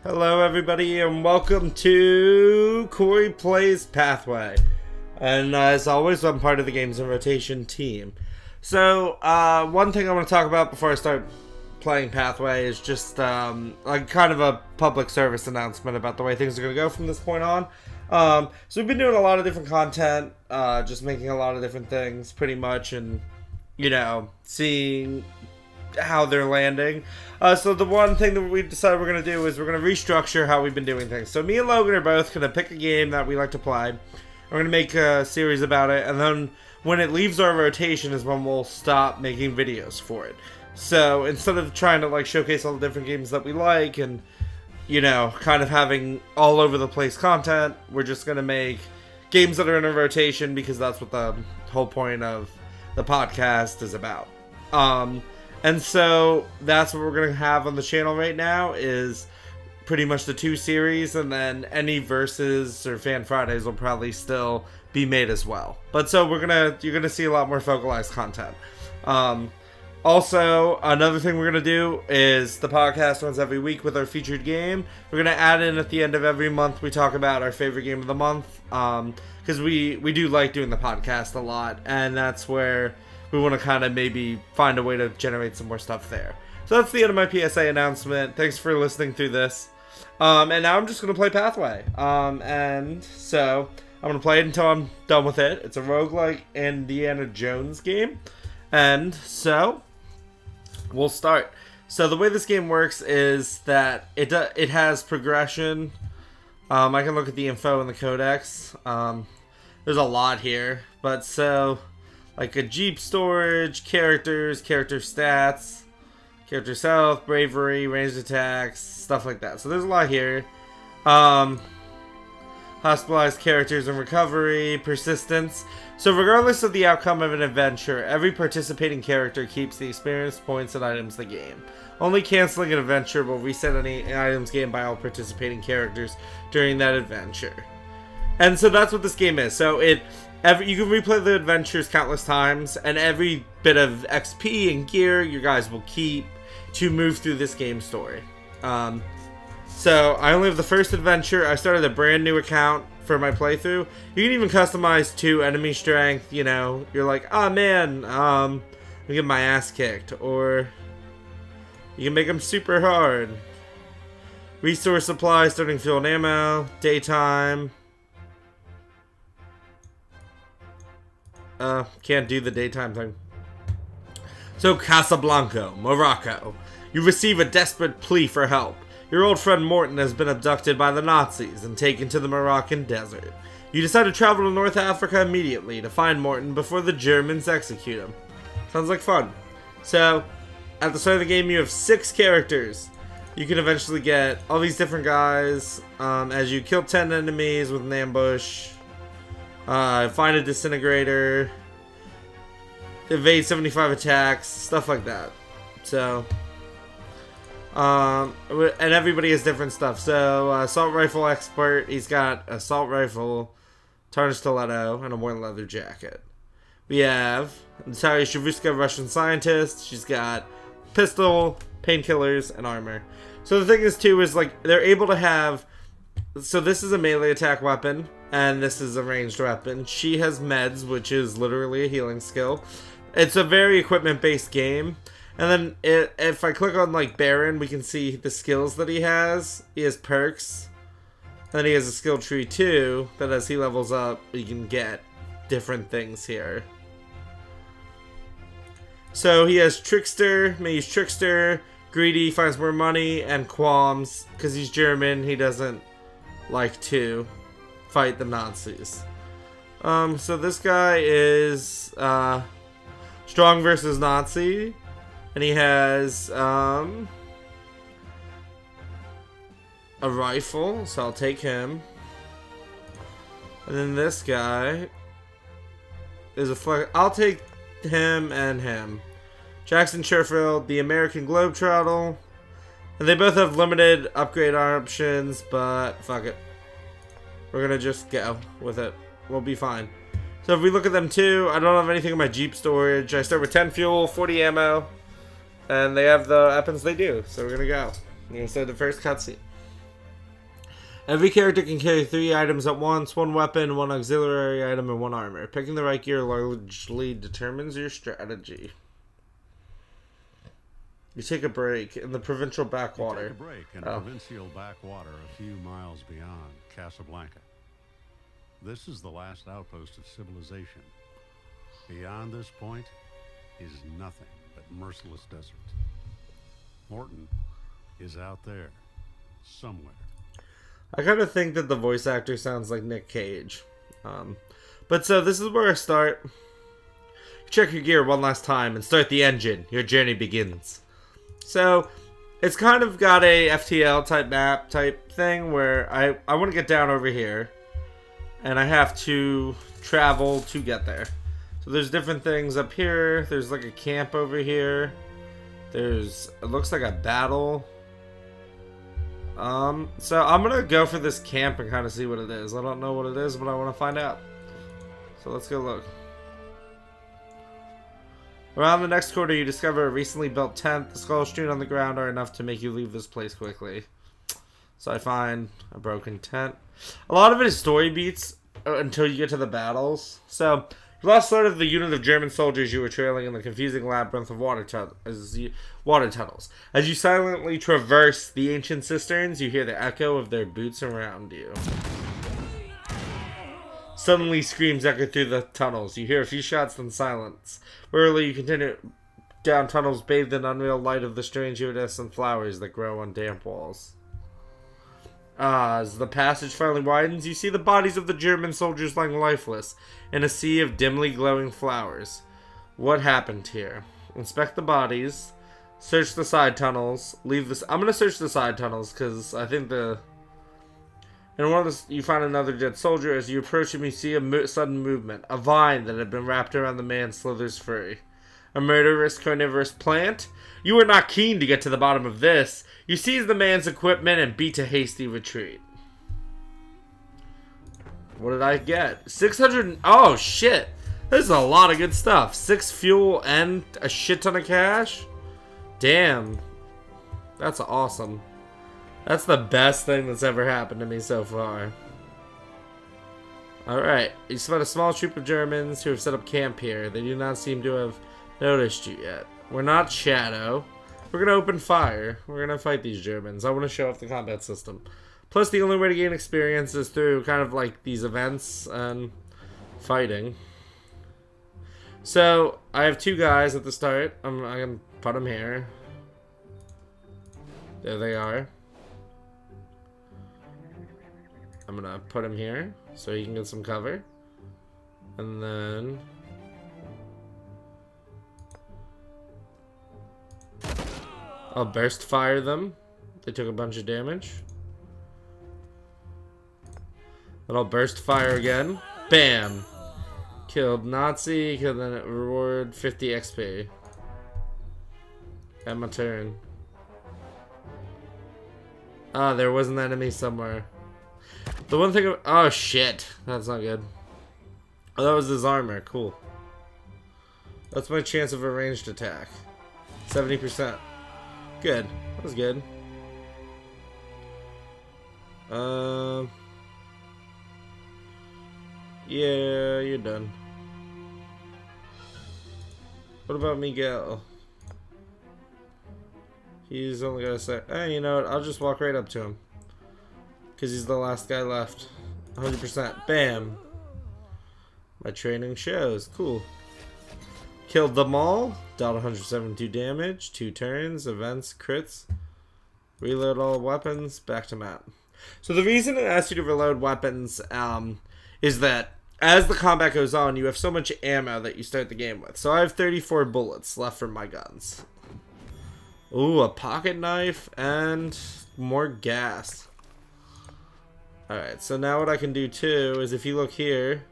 Hello everybody and welcome to Corey Plays Pathway. And as always, I'm part of the Games in Rotation team. So, one thing I want to talk about before I start playing Pathway is just like kind of a public service announcement about the way things are going to go from this point on. So we've been doing a lot of different content, just making a lot of different things pretty much, and, you know, seeing how they're landing. So the one thing that we decided we're going to do is we're going to restructure how we've been doing things. So me and Logan are both going to pick a game that we like to play. We're going to make a series about it, and then when it leaves our rotation is when we'll stop making videos for it. So instead of trying to like showcase all the different games that we like and, you know, kind of having all over the place content, we're just going to make games that are in a rotation because that's what the whole point of the podcast is about. And so that's what we're going to have on the channel right now is pretty much the two series, and then any Versus or Fan Fridays will probably still be made as well. But so you're going to see a lot more focalized content. Also, another thing we're going to do is the podcast runs every week with our featured game. We're going to add in at the end of every month, we talk about our favorite game of the month, because we do like doing the podcast a lot, and that's where we want to kind of maybe find a way to generate some more stuff there. So that's the end of my PSA announcement. Thanks for listening through this. And now I'm just going to play Pathway. And so I'm going to play it until I'm done with it. It's a roguelike Indiana-Jones game. And so we'll start. So the way this game works is that it has progression. I can look at the info in the codex. There's a lot here. But so, like a Jeep storage, characters, character stats, character health, bravery, ranged attacks, stuff like that. So there's a lot here. Hospitalized characters and recovery, persistence. So regardless of the outcome of an adventure, every participating character keeps the experience points and items in the game. Only canceling an adventure will reset any items gained by all participating characters during that adventure. And so that's what this game is. So you can replay the adventures countless times, and every bit of XP and gear you guys will keep to move through this game story. So I only have the first adventure. I started a brand new account for my playthrough. You can even customize to enemy strength. You know, you're like, oh man, I'm gonna get my ass kicked, or you can make them super hard. Resource supply, starting fuel and ammo, daytime. Can't do the daytime thing. So, Casablanca, Morocco. You receive a desperate plea for help. Your old friend Morton has been abducted by the Nazis and taken to the Moroccan desert. You decide to travel to North Africa immediately to find Morton before the Germans execute him. Sounds like fun. So, at the start of the game, you have 6 characters. You can eventually get all these different guys as you kill 10 enemies with an ambush. Find a disintegrator, evade 75 attacks, stuff like that. So, and everybody has different stuff. So, assault rifle expert, he's got assault rifle, tarnished stiletto, and a worn leather jacket. We have Natalia Shavuska, Russian scientist. She's got pistol, painkillers, and armor. So the thing is too is like they're able to have. So this is a melee attack weapon, and this is a ranged weapon. She has meds, which is literally a healing skill. It's a very equipment-based game. And then if I click on like Baron, we can see the skills that he has. He has perks. And then he has a skill tree too, that as he levels up, you can get different things here. So he has Trickster, may use Trickster, Greedy, finds more money, and Qualms. Because he's German, he doesn't like to fight the Nazis. So this guy is strong versus Nazi, and he has a rifle, so I'll take him. And then this guy is a flex. I'll take him and him. Jackson Sherfield, the American Globetrotter. And they both have limited upgrade options, but fuck it. We're gonna just go with it. We'll be fine. So if we look at them too, I don't have anything in my Jeep storage. I start with 10 fuel, 40 ammo, and they have the weapons they do. So we're gonna go. We're gonna start the first cutscene. Every character can carry 3 items at once, 1 weapon, 1 auxiliary item, and 1 armor. Picking the right gear largely determines your strategy. You take a break in the provincial backwater. You take a break in provincial backwater a few miles beyond Casablanca. This is the last outpost of civilization. Beyond this point is nothing but merciless desert. Morton is out there, somewhere. I kind of think that the voice actor sounds like Nick Cage. But so this is where I start. Check your gear one last time and start the engine. Your journey begins. So it's kind of got a FTL type map type thing where I want to get down over here. And I have to travel to get there. So there's different things up here. There's like a camp over here. It looks like a battle. So I'm gonna go for this camp and kind of see what it is. I don't know what it is, but I want to find out. So let's go look. Around the next corner, you discover a recently built tent. The skulls strewn on the ground are enough to make you leave this place quickly. So I find a broken tent. A lot of it is story beats until you get to the battles. So you lost sight of the unit of German soldiers you were trailing in the confusing labyrinth of water tunnels. As you silently traverse the ancient cisterns, you hear the echo of their boots around you. Suddenly, screams echo through the tunnels. You hear a few shots, then silence. Wearily, you continue down tunnels bathed in unreal light of the strange iridescent flowers that grow on damp walls. As the passage finally widens, you see the bodies of the German soldiers lying lifeless in a sea of dimly glowing flowers. What happened here? Inspect the bodies. Search the side tunnels. Leave this. I'm gonna search the side tunnels because I think in one of you find another dead soldier. As you approach him, you see a sudden movement. A vine that had been wrapped around the man slithers free. A murderous carnivorous plant? You are not keen to get to the bottom of this. You seize the man's equipment and beat a hasty retreat. What did I get? 600... Oh, shit. This is a lot of good stuff. 6 fuel and a shit ton of cash? Damn. That's awesome. That's the best thing that's ever happened to me so far. Alright. You spot a small troop of Germans who have set up camp here. They do not seem to have noticed you yet. We're not Shadow. We're going to open fire. We're going to fight these Germans. I want to show off the combat system. Plus, the only way to gain experience is through kind of like these events and fighting. So, I have 2 guys at the start. I'm going to put them here. There they are. I'm going to put him here so he can get some cover. And then... I'll burst fire them. They took a bunch of damage. Then I'll burst fire again. Bam! Killed Nazi. Killed then reward 50 XP. At my turn. Ah, there was an enemy somewhere. The one thing of... Oh, shit. That's not good. Oh, that was his armor. Cool. That's my chance of a ranged attack. 70%. Good. That was good. Yeah, you're done. What about Miguel? He's only got a sec. Hey, you know what? I'll just walk right up to him. Because he's the last guy left. 100%. Bam. My training shows. Cool. Killed them all. Dealt 172 damage. 2 turns. Events. Crits. Reload all weapons. Back to map. So the reason it asks you to reload weapons is that as the combat goes on, you have so much ammo that you start the game with. So I have 34 bullets left from my guns. Ooh, a pocket knife and more gas. Alright, so now what I can do too is if you look here,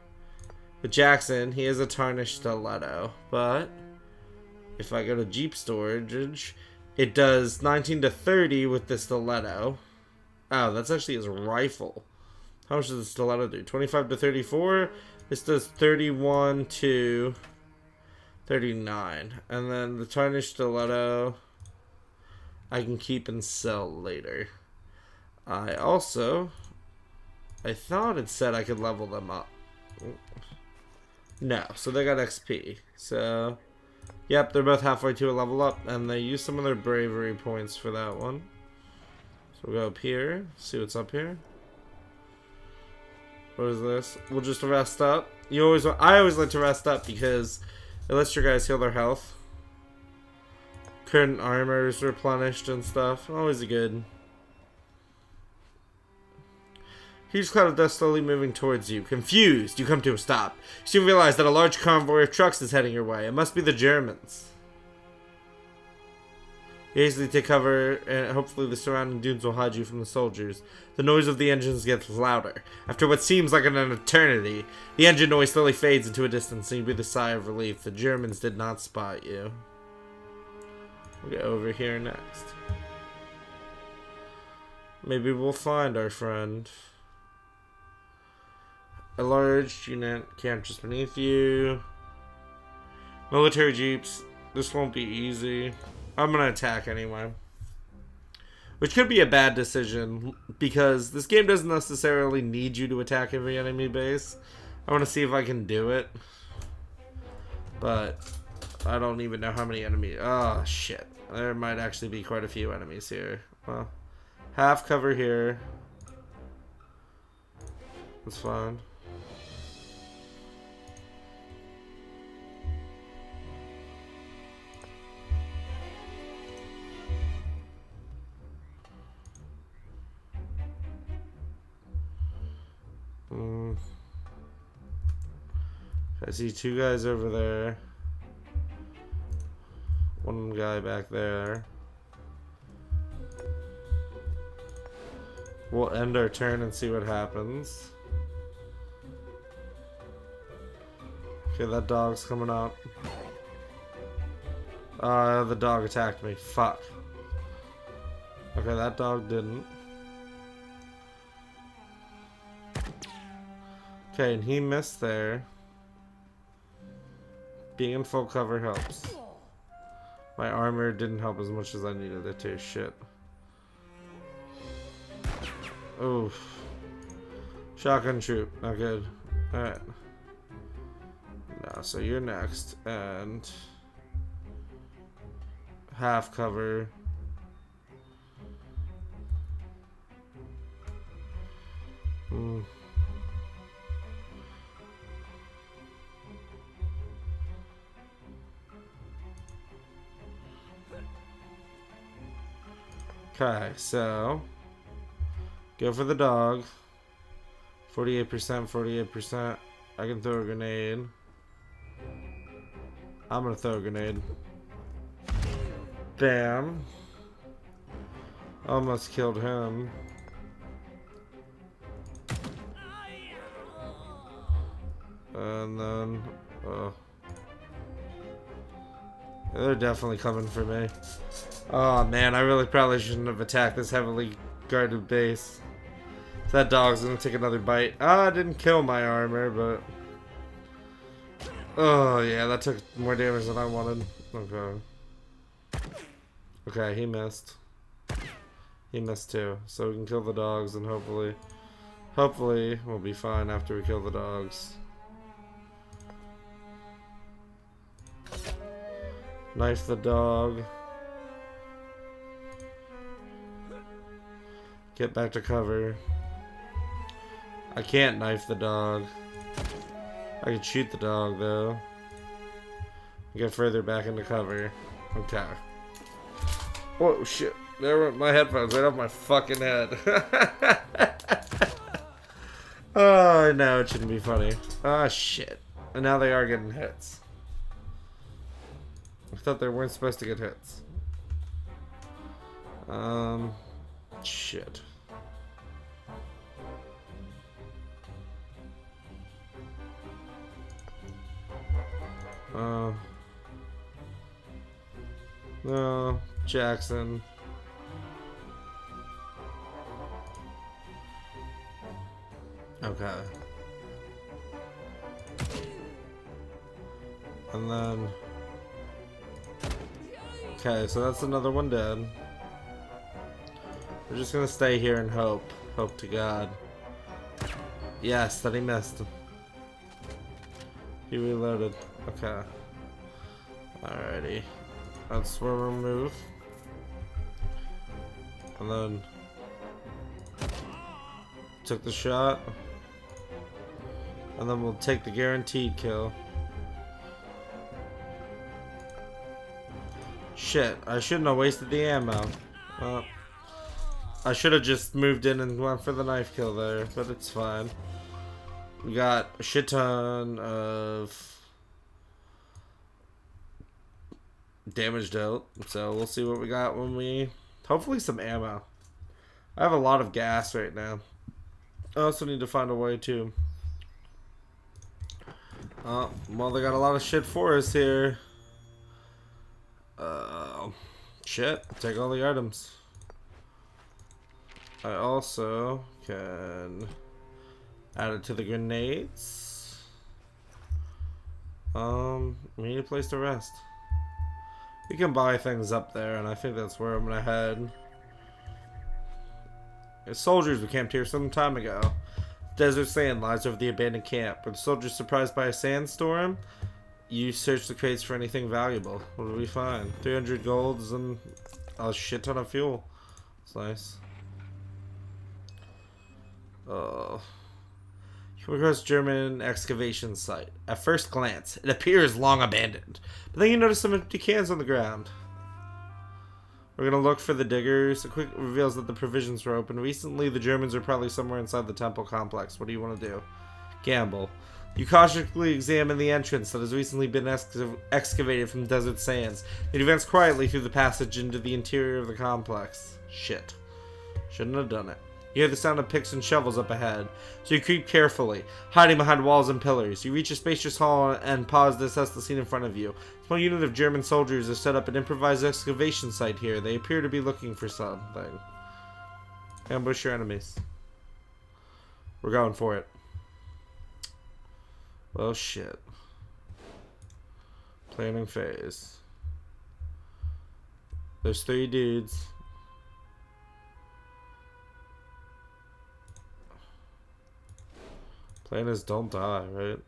with Jackson, he has a tarnished stiletto. But if I go to Jeep storage, it does 19 to 30 with the stiletto. Oh, that's actually his rifle. How much does the stiletto do? 25 to 34. This does 31 to 39. And then the tarnished stiletto I can keep and sell later. I also I thought it said I could level them up. No, so they got XP. So, yep, they're both halfway to a level up, and they use some of their bravery points for that one. So we'll go up here, see what's up here. What is this? We'll just rest up. I always like to rest up because it lets your guys heal their health. Current armor is replenished and stuff. Always good. Huge cloud of dust slowly moving towards you. Confused, you come to a stop. You soon realize that a large convoy of trucks is heading your way. It must be the Germans. You hastily take cover, and hopefully the surrounding dunes will hide you from the soldiers. The noise of the engines gets louder. After what seems like an eternity, the engine noise slowly fades into a distance, and you breathe a sigh of relief. The Germans did not spot you. We'll get over here next. Maybe we'll find our friend. A large unit camped just beneath you. Military jeeps. This won't be easy. I'm gonna attack anyway. Which could be a bad decision, because this game doesn't necessarily need you to attack every enemy base. I want to see if I can do it. But I don't even know how many enemies. Oh, shit. There might actually be quite a few enemies here. Well, half cover here. That's fine. I see two guys over there. One guy back there. We'll end our turn and see what happens. Okay, that dog's coming up. The dog attacked me. Fuck. Okay, that dog didn't. Okay, and he missed there. Being in full cover helps. My armor didn't help as much as I needed it to. Shit. Oof. Shotgun troop. Not good. Alright. No, so you're next. And half cover. Okay, so go for the dog. 48%, 48%. I can throw a grenade. I'm gonna throw a grenade. Bam. Almost killed him. And then, they're definitely coming for me. Oh man, I really probably shouldn't have attacked this heavily guarded base. That dog's gonna take another bite. I didn't kill my armor, but... Oh yeah, that took more damage than I wanted. Okay. Okay, he missed. He missed too. So we can kill the dogs and hopefully we'll be fine after we kill the dogs. Knife the dog. Get back to cover. I can't knife the dog. I can shoot the dog though. Get further back into cover. Okay. Whoa, shit. There went my headphones right off my fucking head. Oh, no, it shouldn't be funny. Ah, shit. And now they are getting hits. I thought they weren't supposed to get hits. Shit. No, Jackson. Okay. And then... Okay, so that's another one dead. We're just gonna stay here and hope. Hope to God. Yes, that he missed. He reloaded. Okay. Alrighty. That's where we'll move. And then took the shot. And then we'll take the guaranteed kill. Shit, I shouldn't have wasted the ammo. I should have just moved in and went for the knife kill there, but it's fine. We got a shit ton of damage dealt, so we'll see what we got when we... Hopefully some ammo. I have a lot of gas right now. I also need to find a way to... well, they got a lot of shit for us here. Shit, take all the items. I also can add it to the grenades. We need a place to rest. We can buy things up there, and I think that's where I'm gonna head. As soldiers, we camped here some time ago. Desert sand lies over the abandoned camp. Were the soldiers surprised by a sandstorm? You search the crates for anything valuable. What do we find? 300 golds and a shit ton of fuel. It's nice. Come across German excavation site. At first glance, it appears long abandoned. But then you notice some empty cans on the ground. We're gonna look for the diggers. A quick reveals that the provisions were open. Recently, the Germans are probably somewhere inside the temple complex. What do you want to do? Gamble. You cautiously examine the entrance that has recently been excavated from desert sands. You advance quietly through the passage into the interior of the complex. Shit. Shouldn't have done it. You hear the sound of picks and shovels up ahead, so you creep carefully, hiding behind walls and pillars. You reach a spacious hall and pause to assess the scene in front of you. A small unit of German soldiers has set up an improvised excavation site here. They appear to be looking for something. Ambush your enemies. We're going for it. Well, shit. Planning phase. There's 3 dudes. Plan is don't die, right?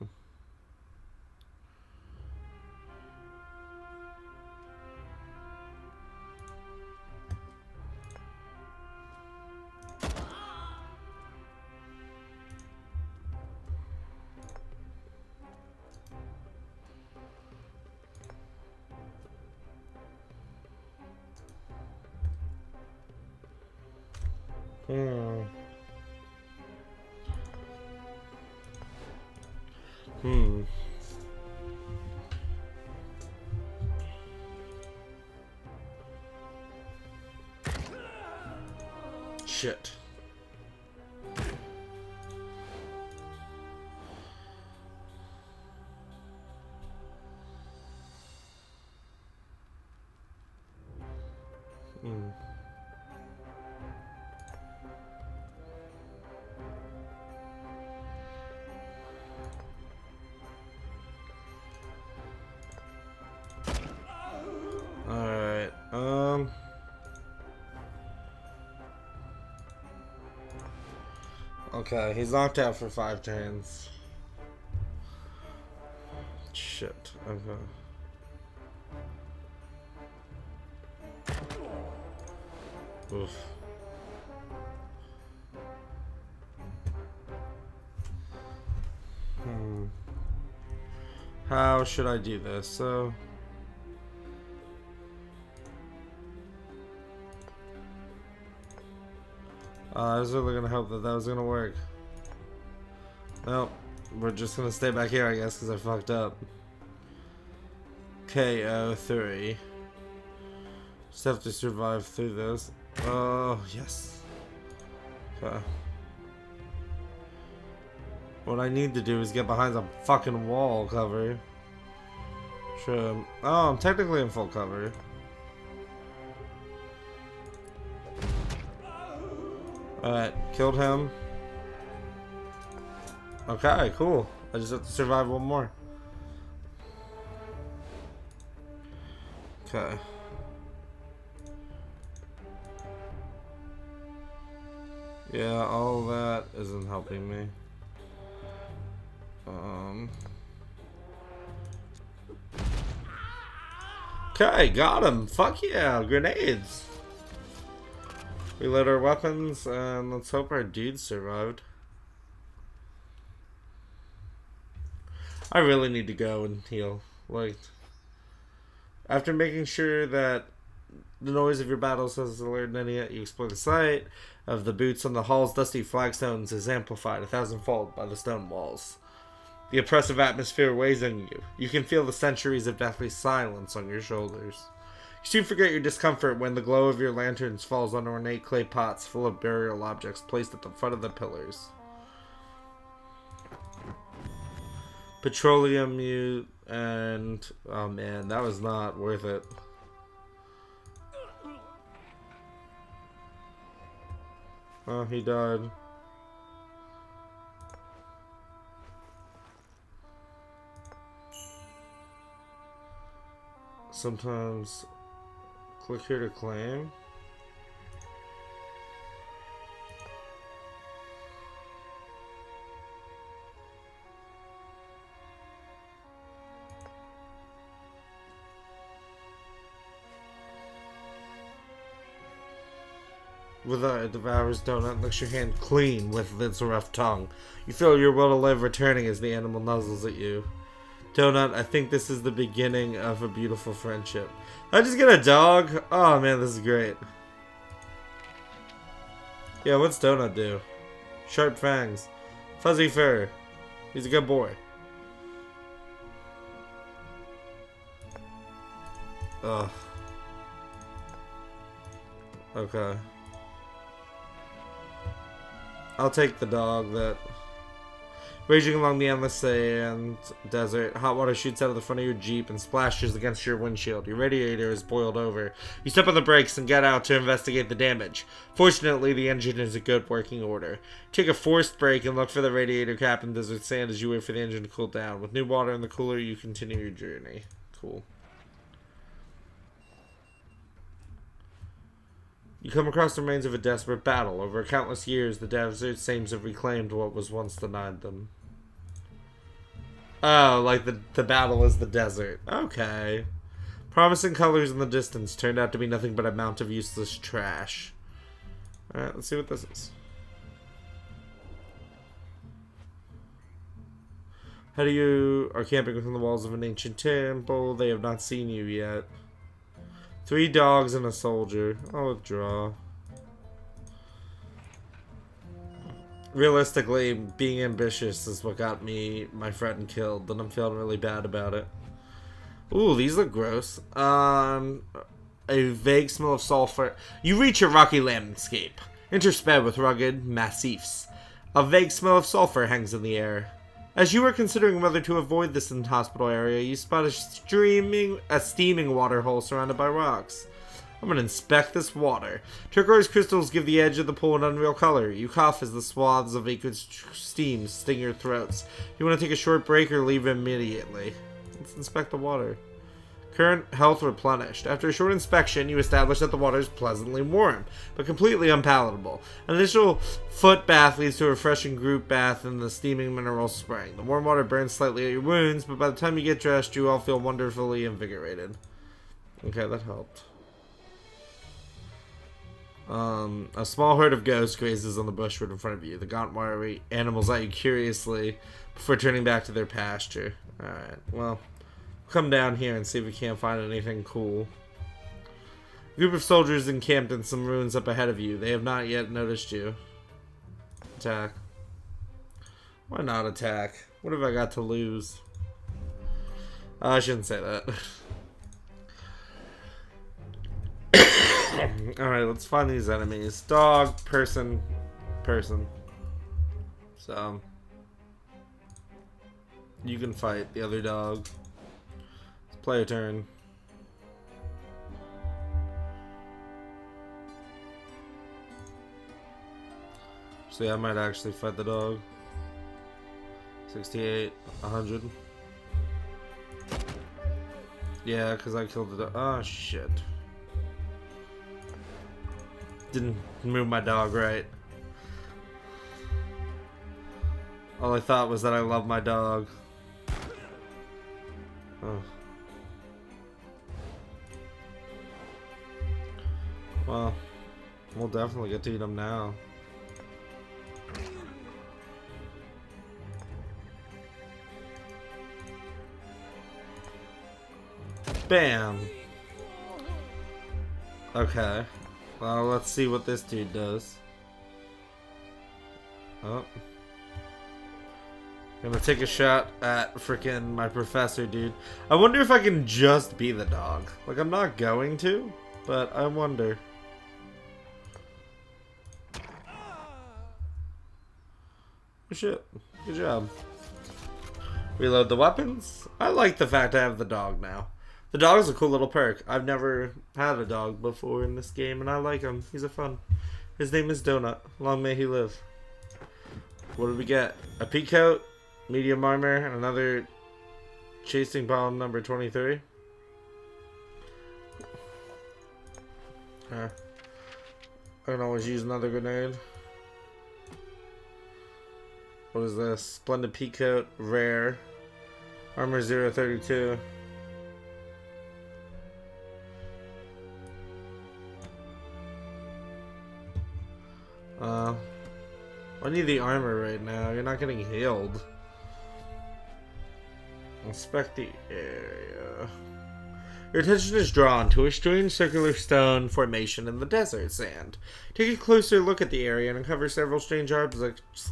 Shit. Alright, okay, he's knocked out for 5 turns. Shit, okay. Oof. How should I do this? So... I was really gonna hope that was gonna work. Nope. We're just gonna stay back here, I guess, because I fucked up. KO3. Just have to survive through this. Oh, yes. Okay. What I need to do is get behind some fucking wall cover. Sure. Oh, I'm technically in full cover. Alright, killed him. Okay, cool. I just have to survive one more. Okay. Yeah, all that isn't helping me. Okay, got him. Fuck yeah, grenades. Reload our weapons, and let's hope our dude survived. I really need to go and heal. Like, after making sure that the noise of your battles has alerted any yet, you explore the site of the boots on the hall's dusty flagstones is amplified 1,000-fold by the stone walls. The oppressive atmosphere weighs on you. You can feel the centuries of deathly silence on your shoulders. You soon forget your discomfort when the glow of your lanterns falls on ornate clay pots full of burial objects placed at the front of the pillars. Petroleum and... oh man, that was not worth it. Oh, he died. Sometimes click here to claim. With it devours donut, licks your hand clean with its rough tongue. You feel your will to live returning as the animal nuzzles at you. Donut, I think this is the beginning of a beautiful friendship. I just get a dog? Oh man, this is great. Yeah, what's Donut do? Sharp fangs. Fuzzy fur. He's a good boy. Ugh. Okay. I'll take the dog that... Raging along the endless sand desert, hot water shoots out of the front of your Jeep and splashes against your windshield. Your radiator is boiled over. You step on the brakes and get out to investigate the damage. Fortunately, the engine is in good working order. Take a forced brake and look for the radiator cap in desert sand as you wait for the engine to cool down. With new water in the cooler, you continue your journey. Cool. You come across the remains of a desperate battle. Over countless years, the desert seems to have reclaimed what was once denied them. Oh, like the battle is the desert. Okay. Promising colors in the distance turned out to be nothing but a mount of useless trash. Alright, let's see what this is. How do you are camping within the walls of an ancient temple? They have not seen you yet. 3 dogs and a soldier. I'll withdraw. Realistically, being ambitious is what got me my friend killed, and I'm feeling really bad about it. Ooh, these look gross. A vague smell of sulfur. You reach a rocky landscape, intersped with rugged massifs. A vague smell of sulfur hangs in the air. As you are considering whether to avoid this inhospitable area, you spot a steaming water hole surrounded by rocks. I'm gonna inspect this water. Turquoise crystals give the edge of the pool an unreal color. You cough as the swaths of aqueous steam sting your throats. You want to take a short break or leave immediately? Let's inspect the water. Current health replenished. After a short inspection, you establish that the water is pleasantly warm, but completely unpalatable. An initial foot bath leads to a refreshing group bath in the steaming mineral spring. The warm water burns slightly at your wounds, but by the time you get dressed, you all feel wonderfully invigorated. Okay, that helped. A small herd of ghosts grazes on the bushwood in front of you. The gaunt, wiry animals eye you curiously before turning back to their pasture. Alright, well... come down here and see if we can't find anything cool. A group of soldiers encamped in some ruins up ahead of you. They have not yet noticed you. Attack. Why not attack? What have I got to lose? I shouldn't say that. Alright, let's find these enemies. Dog, person, person. So, you can fight the other dog. Play a turn. So yeah, I might actually fight the dog. 68, 100. Yeah, because I killed the dog. Oh, shit. Didn't move my dog right. All I thought was that I love my dog. Oh. Well, we'll definitely get to eat them now. Bam! Okay. Well, let's see what this dude does. Oh. Gonna take a shot at freaking my professor, dude. I wonder if I can just be the dog. Like, I'm not going to, but I wonder. Oh, shit. Good job. Reload the weapons. I like the fact I have the dog now. The dog is a cool little perk. I've never had a dog before in this game, and I like him. He's a fun. His name is Donut. Long may he live. What did we get? A peak coat, medium armor, and another chasing bomb number 23. I can always use another grenade. What is this? Splendid peak coat, rare. Armor 032. I need the armor right now. You're not getting healed. Inspect the area. Your attention is drawn to a strange circular stone formation in the desert sand. Take a closer look at the area and uncover several strange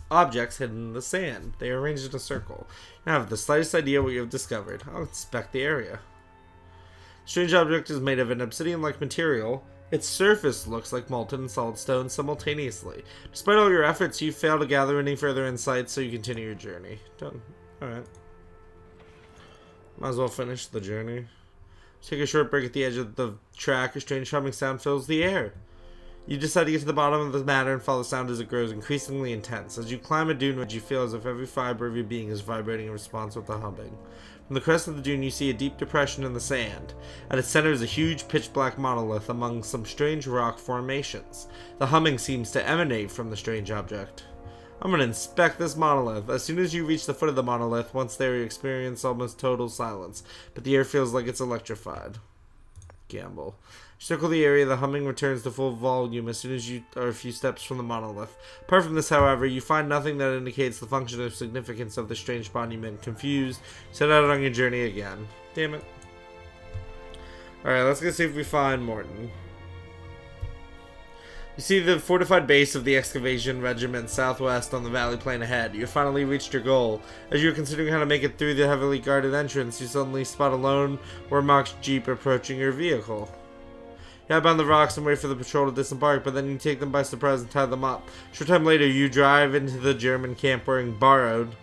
objects hidden in the sand. They are arranged in a circle. You don't have the slightest idea what you have discovered. I'll inspect the area. The strange object is made of an obsidian-like material. Its surface looks like molten and solid stone simultaneously. Despite all your efforts, you fail to gather any further insights, so you continue your journey. Done. Alright. Might as well finish the journey. Take a short break at the edge of the track. A strange humming sound fills the air. You decide to get to the bottom of the matter and follow the sound as it grows increasingly intense. As you climb a dune ridge, you feel as if every fiber of your being is vibrating in response with the humming. From the crest of the dune, you see a deep depression in the sand. At its center is a huge pitch-black monolith among some strange rock formations. The humming seems to emanate from the strange object. I'm going to inspect this monolith. As soon as you reach the foot of the monolith, once there you experience almost total silence, but the air feels like it's electrified. Gamble. Circle the area, the humming returns to full volume as soon as you are a few steps from the monolith. Apart from this, however, you find nothing that indicates the function or significance of the strange monument. Confused, set out on your journey again. Damn it. Alright, let's go see if we find Morton. You see the fortified base of the excavation regiment southwest on the valley plain ahead. You finally reached your goal. As you're considering how to make it through the heavily guarded entrance, you suddenly spot a lone Wehrmacht jeep approaching your vehicle. You hop on the rocks and wait for the patrol to disembark, but then you take them by surprise and tie them up. A short time later, you drive into the German camp wearing borrowed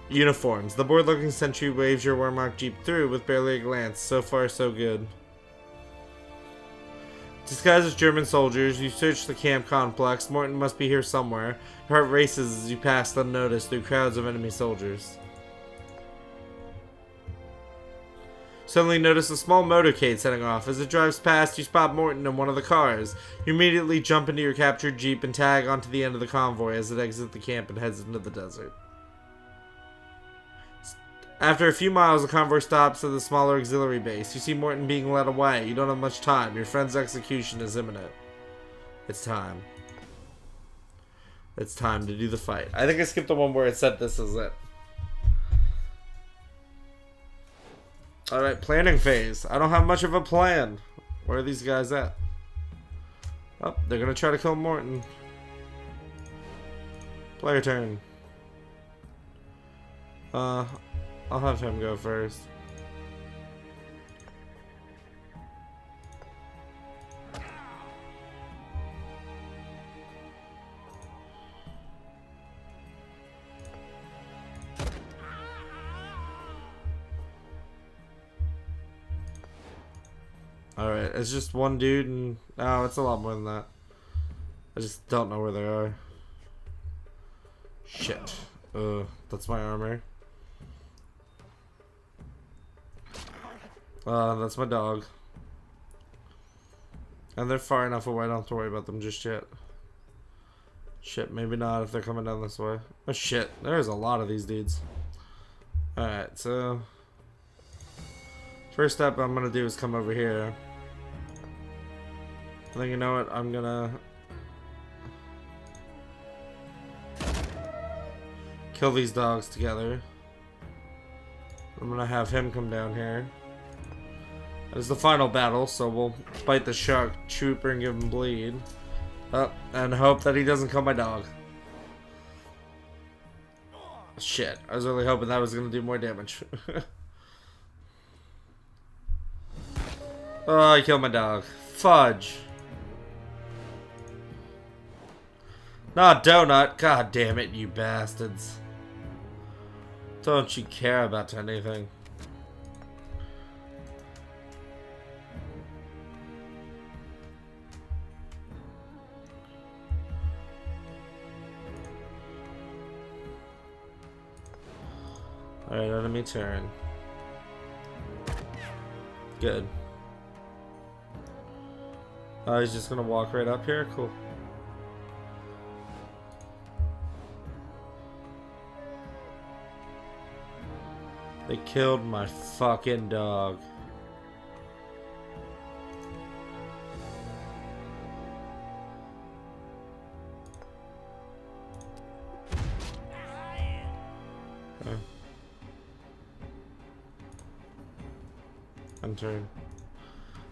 uniforms. The bored-looking sentry waves your Wehrmacht jeep through with barely a glance. So far, so good. Disguised as German soldiers, you search the camp complex. Morton must be here somewhere. Your heart races as you pass unnoticed through crowds of enemy soldiers. Suddenly notice a small motorcade setting off. As it drives past, you spot Morton in one of the cars. You immediately jump into your captured jeep and tag onto the end of the convoy as it exits the camp and heads into the desert. After a few miles, the convoy stops at the smaller auxiliary base. You see Morton being led away. You don't have much time. Your friend's execution is imminent. It's time. It's time to do the fight. I think I skipped the one where it said this is it. Alright, planning phase. I don't have much of a plan. Where are these guys at? Oh, they're gonna try to kill Morton. Player turn. I'll have him go first. Alright, it's just one dude and... Oh, it's a lot more than that. I just don't know where they are. Shit. That's my armor. That's my dog. And they're far enough away, I don't have to worry about them just yet. Shit, maybe not if they're coming down this way. Oh shit, there's a lot of these dudes. Alright, so first step I'm gonna do is come over here. I think, you know what, I'm gonna kill these dogs together. I'm gonna have him come down here. It's the final battle, so we'll bite the shark trooper and give him bleed. And hope that he doesn't kill my dog. Shit, I was really hoping that was gonna do more damage. Oh, I killed my dog. Fudge. Not donut. God damn it, you bastards. Don't you care about anything? Alright, enemy turn. Good. Oh, he's just gonna walk right up here? Cool. They killed my fucking dog. Okay. Turn.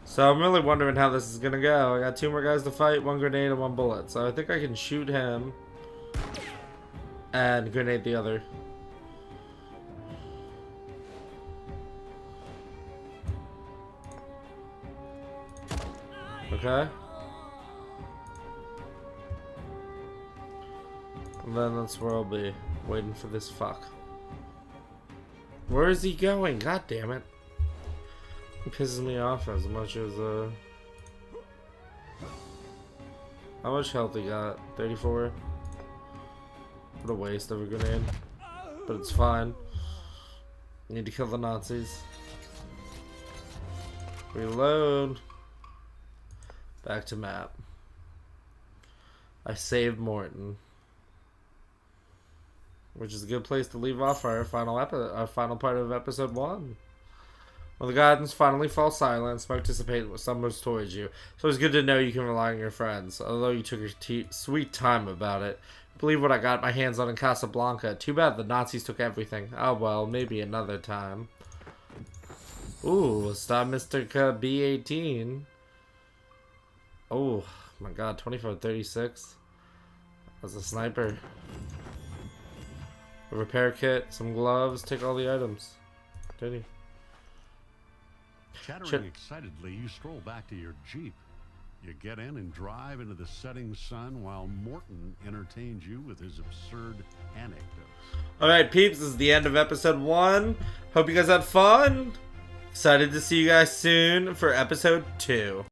So I'm really wondering how this is gonna go. I got 2 more guys to fight, 1 grenade and 1 bullet. So I think I can shoot him and grenade the other. Okay. And then that's where I'll be, waiting for this fuck. Where is he going? God damn it. It pisses me off as much as how much health he got? 34? What a waste of a grenade. But it's fine. Need to kill the Nazis. Reload. Back to map. I saved Morton. Which is a good place to leave off our final part of episode 1. When the gardens finally fall silent, smoke dissipates with some moves towards you. So it's good to know you can rely on your friends. Although you took your sweet time about it. Believe what I got my hands on in Casablanca. Too bad the Nazis took everything. Oh well, maybe another time. Ooh, stop Mr. B18. Oh my god, 2436. That's a sniper. A repair kit, some gloves, take all the items. Did he? Chattering excitedly, you stroll back to your Jeep. You get in and drive into the setting sun while Morton entertains you with his absurd anecdotes. Alright, peeps, this is the end of episode 1. Hope you guys had fun. Excited to see you guys soon for episode 2.